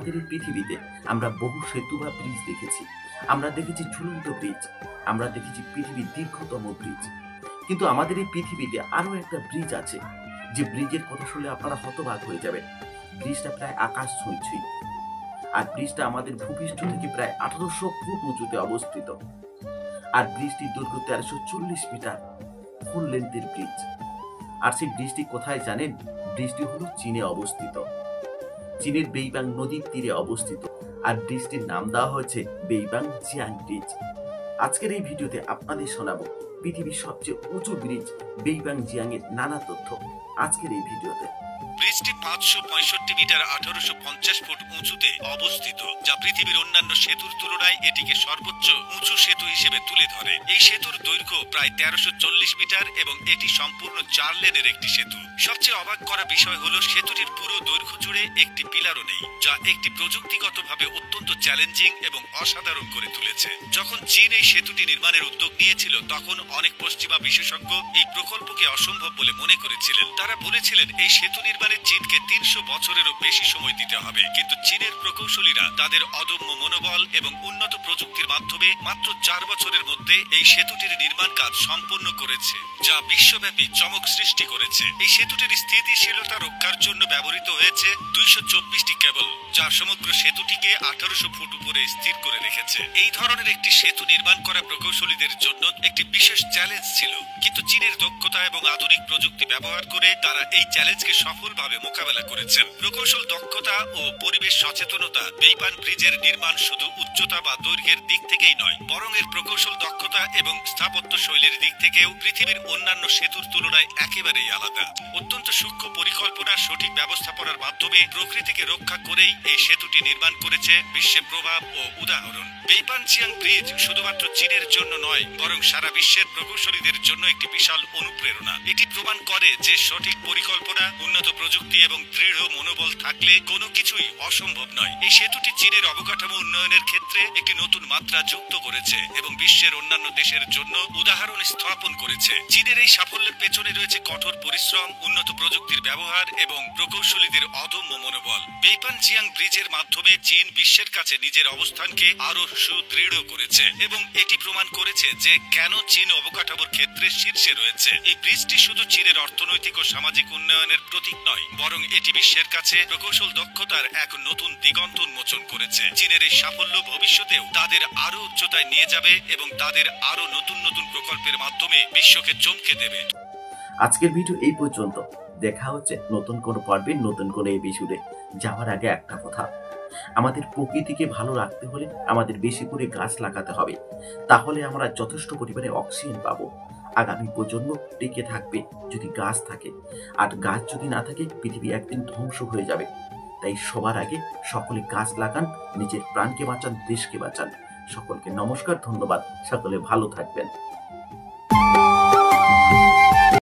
আমাদের এই পৃথিবীতে আমরা বহু সেতু বা ব্রিজ দেখেছি। আমরা দেখেছি ঝুলন্ত ব্রিজ, আমরা দেখেছি পৃথিবীর দীর্ঘতম ব্রিজ। কিন্তু আমাদের এই পৃথিবীতে আরো একটা ব্রিজ আছে, যে ব্রিজের কথা শুনলে আপনারা হতবাক হয়ে যাবেন। ব্রিজটা প্রায় আকাশ ছুঁই। আর ব্রিজটা আমাদের ভূপৃষ্ঠ থেকে প্রায় 1800 ফুট উঁচুতে অবস্থিত। আর ব্রিজটির দৈর্ঘ্য 1340 মিটার, ফুল লেন্থের ব্রিজ। আর সেই ব্রিজটি কোথায় জানেন? ব্রিজটি হলো চীনে অবস্থিত, চীনের বেইবাং নদীর তীরে অবস্থিত। আর ব্রিজটির নাম দেওয়া হয়েছে বেইবাং জিয়াং ব্রিজ। আজকের এই ভিডিওতে আপনাদের শোনাবো পৃথিবীর সবচেয়ে উঁচু ব্রিজ বেইবাং জিয়াং এর নানা তথ্য আজকের এই ভিডিওতে। ব্রিজটি 565 মিটার 1850 ফুট উঁচুতে অবস্থিত, যা পৃথিবীর অন্যান্য সেতুর তুলনায় এটিকে সর্বোচ্চ উঁচু সেতু হিসেবে তুলে ধরে। এই সেতুর দৈর্ঘ্য প্রায় 1340 মিটার এবং এটি সম্পূর্ণ 4 লেনের একটি সেতু। সবচেয়ে অবাক করা বিষয় হলো সেতুটির পুরো দৈর্ঘ্য জুড়ে একটি পিলারও নেই, যা একটি প্রযুক্তিগতভাবে অত্যন্ত চ্যালেঞ্জিং এবং অসাধারণ করে তুলেছে। যখন চীন এই সেতুটি নির্মাণের উদ্যোগ নিয়েছিল, তখন অনেক পশ্চিমা বিশেষজ্ঞ এই প্রকল্পকে অসম্ভব বলে মনে করেছিলেন। তারা বলেছিলেন এই সেতু নির্মাণে চীনকে 300 বছরেরও বেশি সময় দিতে হবে। কিন্তু চীনের প্রকৌশলীরা তাদের অদম্য মনোবল এবং উন্নত প্রযুক্তির মাধ্যমে মাত্র 4 বছরের মধ্যে এই সেতুটির নির্মাণ কাজ সম্পন্ন করেছে, যা বিশ্বব্যাপী চমক সৃষ্টি করেছে। এই সেতুটির স্থিতিশীলতা রক্ষার জন্য ব্যবহৃত হয়েছে 224টি কেবল, যা সমগ্র সেতুটিকে 1800 ফুট উপরে স্থির করে রেখেছে। এই ধরনের একটি সেতু নির্মাণ করা প্রকৌশলীদের জন্য একটি বিশেষ চ্যালেঞ্জ ছিল, কিন্তু চীনের দক্ষতা এবং আধুনিক প্রযুক্তি ব্যবহার করে তারা এই চ্যালেঞ্জকে সফলভাবে মোকাবেলা করেছেন। প্রকৌশল দক্ষতা ও পরিবেশ সচেতনতা বেইবাং ব্রিজের নির্মাণ শুধু উচ্চতা বা দৈর্ঘ্যের দিক থেকেই নয়, বরং এর প্রকৌশল দক্ষতা এবং স্থাপত্য শৈলীর দিক থেকেও পৃথিবীর অন্যান্য সেতুর তুলনায় একেবারেই আলাদা। অত্যন্ত সূক্ষ্ম পরিকল্পনা, সঠিক ব্যবস্থাপনার মাধ্যমে প্রকৃতিকে রক্ষা করেই এই সেতুটি নির্মাণ করেছে বিশ্বে প্রভাব ও উদাহরণ। বেইবাং জিয়াং ব্রিজ শুধুমাত্র চীনের জন্য নয়, বরং সারা বিশ্বের প্রকৌশলীদের জন্য একটি বিশাল অনুপ্রেরণা। এটি প্রমাণ করে যে সঠিক পরিকল্পনা, উন্নত প্রযুক্তি এবং দৃঢ় মনোবল থাকলে কোনো কিছুই অসম্ভব নয়। এই সেতুটি চীনের অবকাঠামো উন্নয়নের ক্ষেত্রে একটি নতুন মাত্রা যুক্ত করেছে এবং বিশ্বের অন্যান্য দেশের জন্য উদাহরণ স্থাপন করেছে। চীনের এই সাফল্যের পেছনে রয়েছে কঠোর পরিশ্রম, উন্নত প্রযুক্তির ব্যবহার এবং প্রকৌশলীদের অদম্য মনোবল। বেইবাং জিয়াং ব্রিজের মাধ্যমে চীন বিশ্বের কাছে নিজের অবস্থানকে আরো সুদৃঢ় করেছে এবং এটি প্রমাণ করেছে যে কেন চীন অবকাঠামোর ক্ষেত্রে শীর্ষে রয়েছে। এই ব্রিজটি শুধু চীনের অর্থনৈতিক ও সামাজিক উন্নয়নের প্রতীক নয়, বরং এটি বিশ্বের কাছে প্রকৌশল দক্ষতার এক নতুন দিগন্ত উন্মোচন করেছে। চীনের এই সাফল্য ভবিষ্যতেও তাদের আরো উচ্চতায় নিয়ে যাবে এবং তাদের আরো নতুন নতুন প্রকল্পের মাধ্যমে বিশ্বকে চমকে দেবে। আজকের ভিডিও এই পর্যন্ত। দেখা হচ্ছে নতুন কোনো পর্বে, নতুন কোনো এপিসোডে। যাওয়ার আগে একটা কথা, আমাদের প্রকৃতিকে ভালো রাখতে হলে আমাদের বেশি করে গাছ লাগাতে হবে, তাহলে আমরা যথেষ্ট পরিমাণে অক্সিজেন পাবো। আগামী প্রজন্ম টিকে থাকবে যদি গাছ থাকে, আর গাছ যদি না থাকে পৃথিবী একদিন ধ্বংস হয়ে যাবে। তাই সবার আগে সকলে গাছ লাগান, নিজের প্রাণকে বাঁচান, দেশকে বাঁচান। সকলকে নমস্কার, ধন্যবাদ, সকলে ভালো থাকবেন।